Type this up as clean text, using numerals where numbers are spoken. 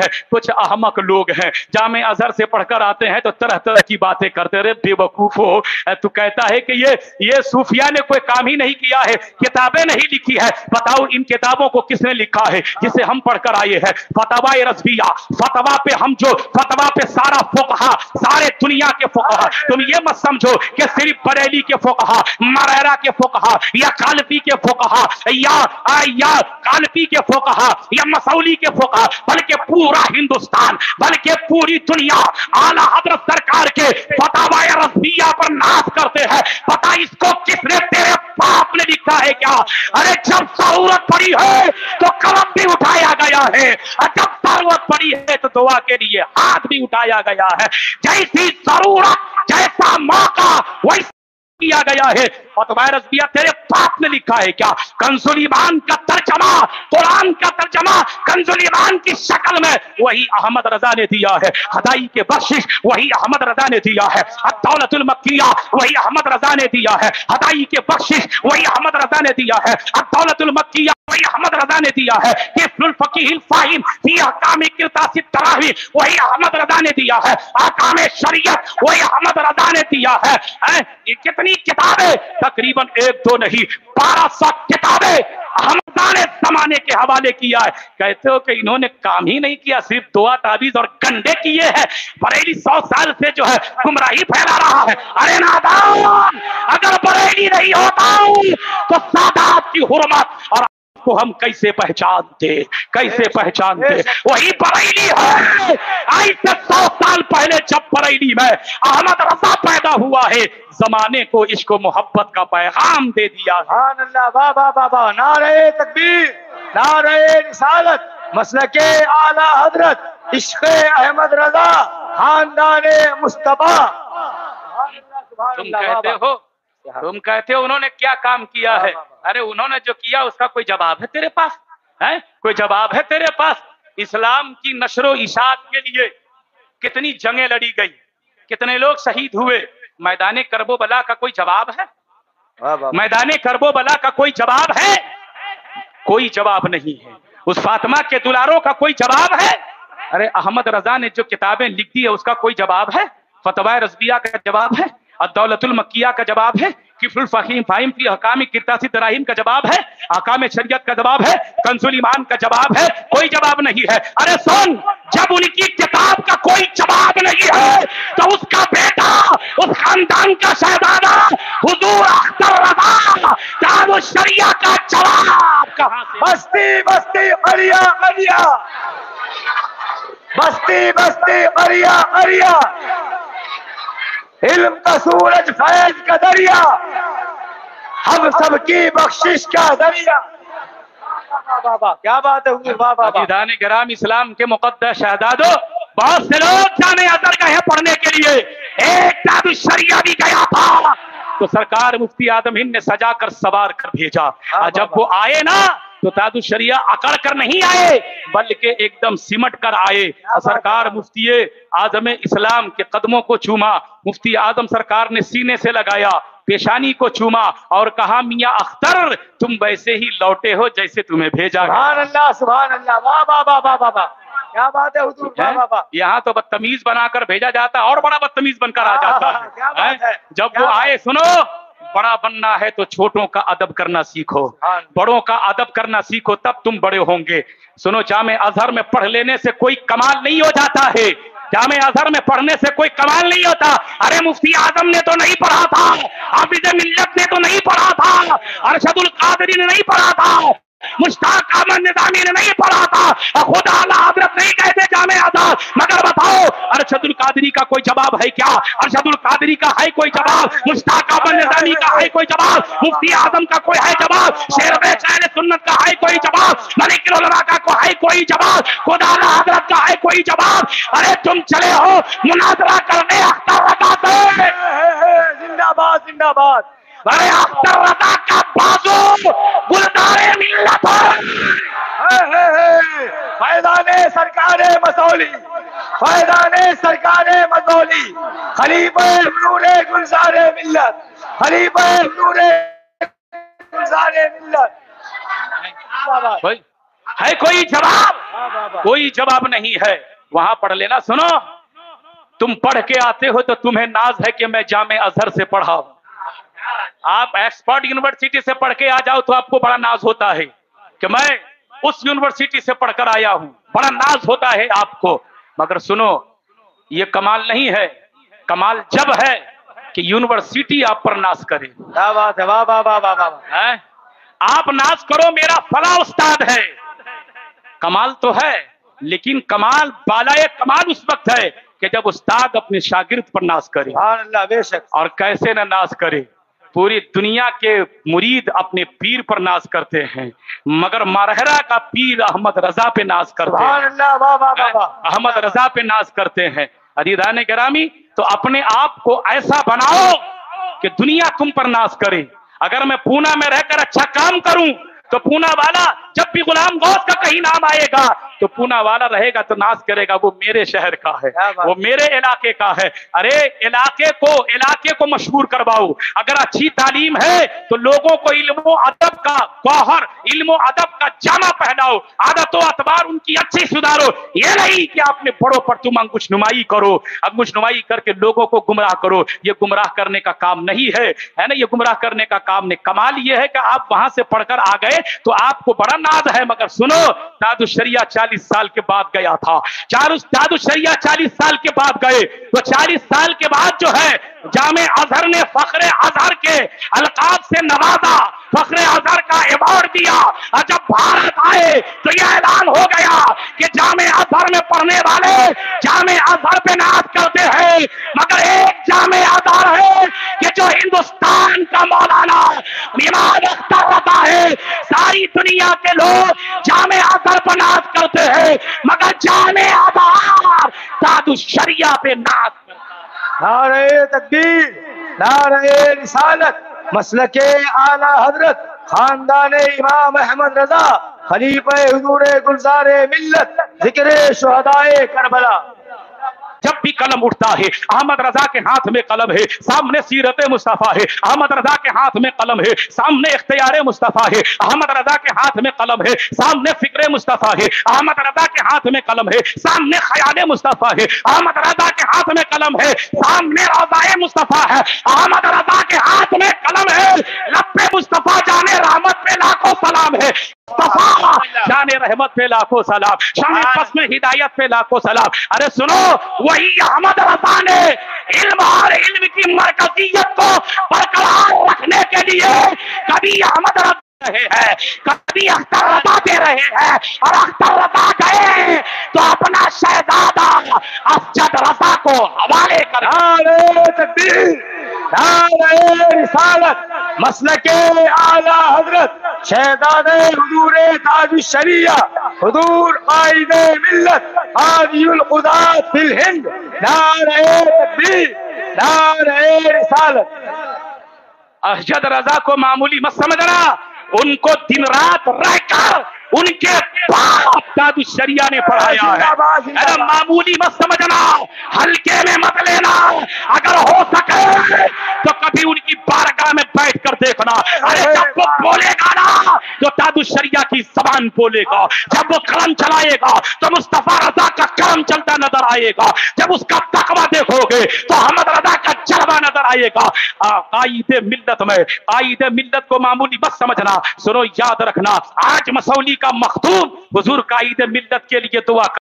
है। कुछ अहमक लोग हैं, जामे अजहर से पढ़कर आते हैं तो तरह तरह की बातें करते रहे। बेवकूफ हो, तू कहता है कि ये सूफिया ने कोई काम ही नहीं किया है, किताबें नहीं लिखी है। बताओ इन किताबों को किसने लिखा है जिसे हम पढ़कर आए हैं? फतवा रज़विया, फतवा पे हम जो फतवा पे सारा फुकहा, सारे दुनिया के फुकहा, तुम ये मत समझो कि सिर्फ बरेली के फुकहा, मरैरा के फुकहा या कालपी के फुकहा या कालपी के फुकहा या मसौली के फुकहा, बल्कि पूरा हिंदुस्तान, बल्कि पूरी दुनिया आला हजरत सरकार के फतवा रज़विया पर नाज करते हैं। पता इसको किसने? तेरे बाप ने लिखा है क्या? अरे जब जरूरत पड़ी है तो कलम भी उठाया गया है, और जब जरूरत पड़ी है तो दुआ के लिए हाथ भी उठाया गया है। जैसी जरूरत, जैसा मौका, वैसा किया गया है। फतवा रज़विया तेरे बाप ने लिखा है क्या? कंजुल ईमान का तर्जमा, कुरान का तर्जमा कंजुल ईमान की शक्ल में वही अहमद रजा ने दिया है। हदाई के बख्शिश वही अहमद रजा ने दिया है। अद-दौलतुल मक्किया वही अहमद रजा ने दिया है। हदाई के बख्शिश वही अहमद रजा ने दिया है। अद-दौलतुल मक्किया वही अहमद रजा ने दिया है। किफ़्लुल फ़क़ीहिल फ़ाहिम फ़ी अहकाम क़िरतासित तरावी वही अहमद रजा ने दिया है। अहकाम शरीयत वही अहमद रजा ने दिया है। ये कितनी किताबें? तकरीबन 1-2 नहीं, 1200 किताबें अहमद ने जमाने के हवाले किया है। कहते हो कि इन्होंने काम ही नहीं किया, सिर्फ दुआ ताबीज और गंडे किए हैं। बरेली 100 साल से जो है गुमराही फैला रहा है। अरे नादान, अगर बरेली नहीं होता तो सादात की हुर्मत और को हम कैसे पहचानते, कैसे पहचानते? वही बरेली है। आज से 100 साल पहले जब बरेली में अहमद रजा पैदा हुआ है, जमाने को इश्क मोहब्बत का पैगाम दे दिया। सुभान अल्लाह, वाह वाह वाह वाह, नारे तकबीर, नारे रिसालत, मसलके आला हजरत, इश्क़ अहमद रजा, खानदाने मुस्तफा। तुम कहते हो उन्होंने क्या काम किया है? अरे उन्होंने जो किया उसका कोई जवाब है तेरे पास? है कोई जवाब है तेरे पास? इस्लाम की नशरो इशात के लिए कितनी जंगें लड़ी गई, कितने लोग शहीद हुए। मैदाने करबला का कोई जवाब है? मैदाने करबला का कोई जवाब है? कोई जवाब नहीं है। उस फातिमा के दुलारों का कोई जवाब है? अरे अहमद रजा ने जो किताबें लिख दी है उसका कोई जवाब है? फतवा रज़विया का जवाब है, अद-दौलतुल मक्किया का जवाब है, किफ़्लुल फ़क़ीह फ़ी अहकाम क़िरतासित तराहीम का जवाब है, अहकाम शरीयत का जवाब है, कंजुल ईमान का जवाब है। कोई जवाब नहीं है। अरे सुन, जब उनकी किताब का कोई जवाब नहीं है तो उसका बेटा, उस खानदान का शहजादा हुजूर अख्तर रज़ा ताजुश शरिया का जवाब कहां से? बस्ती बस्ती अरिया अरिया, बस्ती बस्ती अरिया अरिया, इल्म का सूरज, फैज का दरिया, हम सबकी बख्शिश का दरिया। वाह वाह, क्या बात है हुजूर, वाह वाह। अज़ीज़ान किराम, इस्लाम के मुक़द्दस शहजादो, बहुत से लोग जामे अज़हर गए हैं पढ़ने के लिए। एक ताजुश शरिया भी गया था तो सरकार मुफ्ती आदम हिंद ने सजा कर सवार कर भेजा। और जब वो आए ना तो ताजुश शरिया अकड़ कर नहीं आए, बल्कि एकदम सिमट कर आए। और सरकार मुफ्ती आदम इस्लाम के कदमों को चूमा। मुफ्ती आदम सरकार ने सीने से लगाया, पेशानी को चूमा और कहा, मियां अख्तर तुम वैसे ही लौटे हो जैसे तुम्हें भेजा गया। सुभान अल्लाह, सुभान अल्लाह, वाह वाह वाह वाह वाह, क्या बात है हुजूर, वाह वाह वाह। यहाँ तो बदतमीज बनाकर भेजा जाता और बड़ा बदतमीज बनकर आ जाता है। जब वो आए, सुनो, बड़ा बनना है तो छोटों का अदब करना सीखो, बड़ों का अदब करना सीखो, तब तुम बड़े होंगे। सुनो, जामे अज़हर में पढ़ लेने से कोई कमाल नहीं हो जाता है। जामे अज़हर में पढ़ने से कोई कमाल नहीं होता। अरे मुफ्ती आजम ने तो नहीं पढ़ा था, हाफिज़ मिल्लत ने तो नहीं पढ़ा था, अरशदुल कादरी ने नहीं पढ़ा था, मुश्ताक अहमद निज़ामी ने नहीं पढ़ा था, खुद आला हज़रत नहीं कहते जामे अज़हर। मगर बताओ, अरशदुल कादरी का कोई जवाब है क्या? अरशदुल कादरी का है कोई जवाब? मुश्ताक अहमद निज़ामी का है कोई जवाब? मुफ्ती आजम का कोई है जवाब? शेरवेश अहले सुन्नत का है कोई जवाब? मलिकुल उलमा का कोई है कोई जवाब? खुद आला हज़रत का है कोई जवाब? अरे तुम चले हो मुनाज़रा करने अख्तर रज़ा से। जिंदाबाद जिंदाबाद। अरे अख्तर रज़ा का बाजू गुलदारे मिल्लत फैज़ाने सरकारे मसौली, फैज़ाने सरकारे मसौली, खलीफे नूरे गुलज़ारे मिल्लत, खलीफे नूरे गुलज़ारे मिल्लत। ہے کوئی جواب؟ کوئی جواب نہیں ہے. وہاں پڑھ لینا. سنو, تم پڑھ کے آتے ہو تو تمہیں ناز ہے کہ میں جامع ازہر سے پڑھا ہوں. آپ ایکسفورڈ یونیورسٹی سے پڑھ کے آ جاؤ تو آپ کو بڑا ناز ہوتا ہے کہ میں اس یونیورسٹی سے پڑھ کر آیا ہوں, بڑا ناز ہوتا ہے آپ کو. مگر سنو, یہ کمال نہیں ہے. کمال جب ہے کہ یونیورسٹی آپ پر ناز کرے. کیا بات ہے, واہ واہ واہ واہ واہ. آپ ناز کرو میرا فلاں استاد ہے, کمال تو ہے, لیکن کمال بالائے کمال اس وقت ہے کہ جب استاد اپنے شاگرد پر ناز کرے. سبحان اللہ, بے شک. اور کیسے نہ ناز کرے. پوری دنیا کے مرید اپنے پیر پر ناز کرتے ہیں, مگر مارہرا کا پیر احمد رضا پہ ناز کرتے سبحان ہیں. اللہ, واہ واہ واہ واہ. احمد رضا پہ ناز کرتے ہیں. عزیزان گرامی, تو اپنے آپ کو ایسا بناؤ کہ دنیا تم پر ناز کرے. اگر میں پونا میں رہ کر اچھا کام کروں تو پونا والا جب بھی غلام غوث کا کہیں نام آئے گا تو پونا والا رہے گا تو ناز کرے گا, وہ میرے شہر کا ہے, وہ میرے علاقے کا ہے. ارے علاقے کو مشہور کرواؤ. اگر اچھی تعلیم ہے تو لوگوں کو علم و ادب کا گوہر, علم و ادب کا جامع پہناؤ, عادت و اعتبار ان کی اچھی سدھارو. یہ نہیں کہ آپ نے بڑوں پر تم انگوش نمائی کرو, انگوش نمائی کر کے لوگوں کو گمراہ کرو. یہ گمراہ کرنے کا کام نہیں ہے نا, یہ گمراہ کرنے کا کام نہیں. کمال یہ ہے کہ آپ وہاں سے پڑھ کر آ گئے تو آپ کو بڑا ناز ہے. مگر سنو, داد الشریعہ 40 سال کے بعد گیا تھا. داد الشریعہ 40 سال کے بعد گئے تو 40 سال کے بعد جو ہے جامع ازہر نے فخر ازہر کے القاب سے نوازا, فخر ازہر کا ایوارڈ دیا. اور جب بھارت آئے تو یہ اعلان ہو گیا کہ جامع ازہر میں پڑھنے والے جامع ازہر پہ ناز کرتے ہیں. مگر ایک جامع ازہر ہے کہ جو ہندوستان کا مولانا امام اختر رضا ہے. ساری دنیا کے لوگ جامع ازہر پر ناز کرتے ہیں, مگر جامع ازہر داد الشریعہ پہ ناز کرتا ہے. نعرہ تکبیر, نعرہ رسالت, مسلک اعلی حضرت خاندان امام احمد رضا, خلیفہ حضور گلزار ملت, ذکر شہدائے کربلا. جب بھی قلم اٹھتا ہے احمد رضا کے ہاتھ میں قلم ہے, سامنے سیرت مصطفیٰ ہے. احمد رضا کے ہاتھ میں قلم ہے, سامنے اختیار مصطفیٰ ہے. احمد رضا کے ہاتھ میں قلم ہے, سامنے فکر مصطفیٰ ہے. احمد رضا کے ہاتھ میں قلم ہے, سامنے خیال مصطفیٰ ہے. احمد رضا کے ہاتھ میں قلم ہے, سامنے روضہ مصطفیٰ ہے. احمد رضا کے ہاتھ میں قلم ہے, لب پہ مصطفیٰ جانے رحمت پہ لاکھوں سلام ہے. مصطفیٰ جانے رحمت پہ لاکھوں سلام, شاہ قسم ہدایت پہ لاکھوں سلام. ارے سنو, وہی احمد رضا نے علم اور علم کی مرکزیت کو برقرار رکھنے کے لیے کبھی احمد رضا رہے ہیں, کبھی اختر رضا دے رہے ہیں, اور اختر رضا گئے تو اپنا شہزادہ اسجد رضا کو حوالے کر. نعرہ تکبیر, نعرہ رسالت, مسلک اعلی حضرت شہزاد حضور تاج الشریعہ, حضور قائد ملت, قاضی القضات فی الہند. نعرہ تکبیر, نعرہ رسالت. اسجد رضا کو معمولی مت سمجھنا, ان کو دن رات رہ کر ان کے باپ داد الشریعہ نے پڑھایا ہے. معمولی مت سمجھنا, ہلکے میں مت لینا. اگر ہو سکے تو کبھی ان کی بارگاہ میں بیٹھ کر دیکھنا. ارے جب وہ بولے گا نا تو داد الشریعہ کی زبان بولے گا, جب وہ قلم چلائے گا تو مصطفیٰ رضا کا قلم چلتا نظر آئے گا, جب اس کا تقویٰ دیکھو گے تو احمد رضا کا جلوہ نظر آئے گا. قائد ملت میں, قائد ملت کو معمولی بس سمجھنا. سنو, یاد رکھنا, آج مسولی کا مختوم حضور قائد ملت کے لیے دعا